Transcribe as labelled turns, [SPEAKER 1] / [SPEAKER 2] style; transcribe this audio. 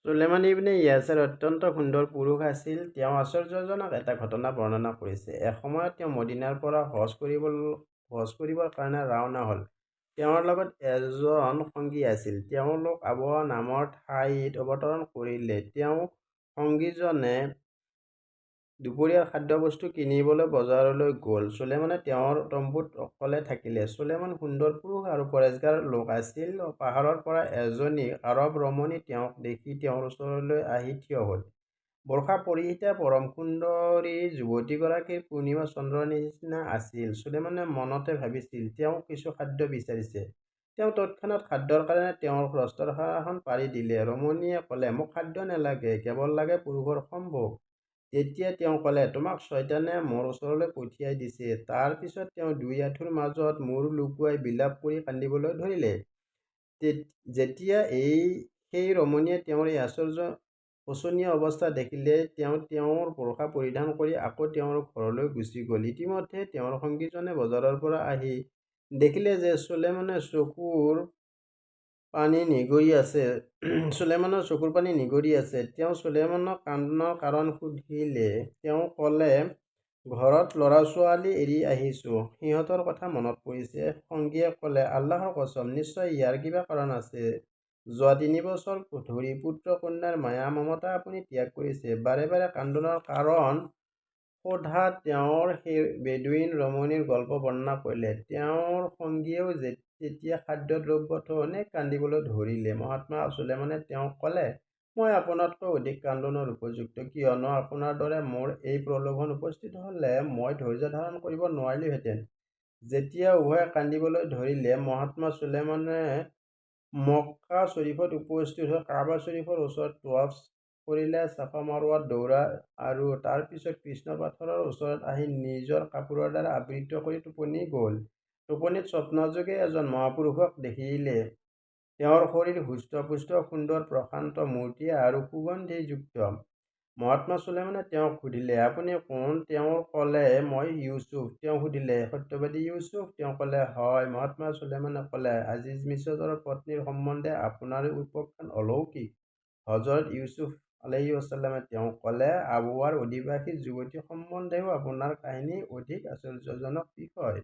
[SPEAKER 1] চুলেমান ইবনে ইয়াছাৰ অত্যন্ত সুন্দৰ পুৰুষ আছিল। তেওঁ আশ্চৰ্যজনক এটা ঘটনা বৰ্ণনা কৰিছে। এসময়ত তেওঁ মদিনাৰ পৰা হজ কৰিবৰ কাৰণে ৰাওনা হ'ল। তেওঁৰ লগত এজন সংগী আছিল। তেওঁলোক আবৱা নামৰ ঠাইত অৱতৰণ কৰিলে। তেওঁ সংগীজনে দুপৰীয়াৰ খাদ্যবস্তু কিনিবলৈ বজাৰলৈ গ'ল। চুলেমানে তেওঁৰ তম্বুত অকলে থাকিলে। চুলেমান সুন্দৰ পুৰুষ আৰু পৰেজগাৰ লোক আছিল। পাহাৰৰ পৰা এজনী আৰব ৰমণী তেওঁক দেখি তেওঁৰ ওচৰলৈ আহি থিয় হ'ল। বোৰখা পৰিহিতা পৰম সুন্দৰী যুৱতীগৰাকীৰ পূৰ্ণিমা চন্দ্ৰৰ নিচিনা আছিল। চুলেমানে মনতে ভাবিছিল, তেওঁ কিছু খাদ্য বিচাৰিছে। তেওঁ তৎক্ষণাৎ খাদ্যৰ কাৰণে তেওঁৰ দস্তৰখানাখন পাৰি দিলে। ৰমণীয়ে ক'লে, মোক খাদ্য নালাগে, কেৱল লাগে পুৰুষৰ সম্ভোগ। তেতিয়া তেওঁ ক'লে, তোমাক চয়তানে মোৰ ওচৰলৈ পঠিয়াই দিছে। তাৰ পিছত তেওঁ দুই আঁঠুৰ মাজত মূৰ লুকুৱাই বিলাপ কৰি কান্দিবলৈ ধৰিলে। যেতিয়া সেই ৰমণীয়ে তেওঁৰ এই শোচনীয় অৱস্থা দেখিলে, তেওঁ তেওঁৰ বোৰখা পৰিধান কৰি আকৌ তেওঁৰ ঘৰলৈ গুচি গ'ল। ইতিমধ্যে তেওঁৰ সংগীজনে বজাৰৰ পৰা আহি দেখিলে যে চুলেমানৰ চকুৰ পানী নিগৰি আছে। তেওঁ চুলেমানক কান্দোনৰ কাৰণ সুধিলে। তেওঁ ক'লে, ঘৰত ল'ৰা-ছোৱালী এৰি আহিছো, সিহঁতৰ কথা মনত পৰিছে। সংগীয়ে ক'লে, আল্লাহৰ কছম, নিশ্চয় ইয়াৰ কিবা কাৰণ আছে। যোৱা 3 বছৰ ধৰি পুত্ৰ-কন্যাৰ মায়া মমতা আপুনি ত্যাগ কৰিছে। বাৰে বাৰে কান্দোনৰ কাৰণ সোধাত তেওঁ সেই বেদুইন ৰমণীৰ গল্প বৰ্ণনা কৰিলে। তেওঁৰ সংগীয়েও তেতিয়া খাদ্য-দ্ৰব্য থৈ অনেক কান্দিবলৈ ধৰিলে। মহাত্মা চুলেমানে তেওঁক ক'লে, মই আপোনাতকৈ অধিক কান্দোনৰ উপযুক্ত, কিয়নো আপোনাৰ দৰে মোৰ এই প্ৰলোভন উপস্থিত হ'লে মই ধৈৰ্য ধাৰণ কৰিব নোৱাৰিলোহেঁতেন। যেতিয়া উভয়ে কান্দিবলৈ ধৰিলে, মহাত্মা চুলেমানে মক্কা শ্বৰীফত উপস্থিত হৈ কাবা শ্বৰীফৰ ওচৰত তৱাফ কৰিলে, চাফা মাৰৱাত দৌৰা আৰু তাৰ পিছত কৃষ্ণ পাথৰৰ ওচৰত আহি নিজৰ কাপোৰৰ দ্বাৰা আবৃত কৰি টোপনি গ'ল। টোপনিত স্বপ্নযোগে এজন মহাপুৰুষক দেখিলে। তেওঁৰ শৰীৰ হৃষ্ট-পুষ্ট, সুন্দৰ প্ৰশান্ত মূৰ্তি আৰু সুগন্ধিযুক্ত। মহাত্মা চুলেমানে তেওঁক সুধিলে, আপুনি কোন? তেওঁ ক'লে, মই ইউচুফ। তেওঁ সুধিলে, সত্যবাদী ইউচুফ? তেওঁ ক'লে, হয়। মহাত্মা চুলেমানে ক'লে, আজিজ মিছৰৰ পত্নীৰ সম্বন্ধে আপোনাৰ উপাখ্যান অলৌকিক। হজৰত ইউচুফ আলাইহিছ্ছালামে তেওঁক ক'লে, আবৱাৰ অধিবাসী যুৱতী সম্বন্ধেও আপোনাৰ কাহিনী অধিক আশ্চৰ্যজনক বিষয়।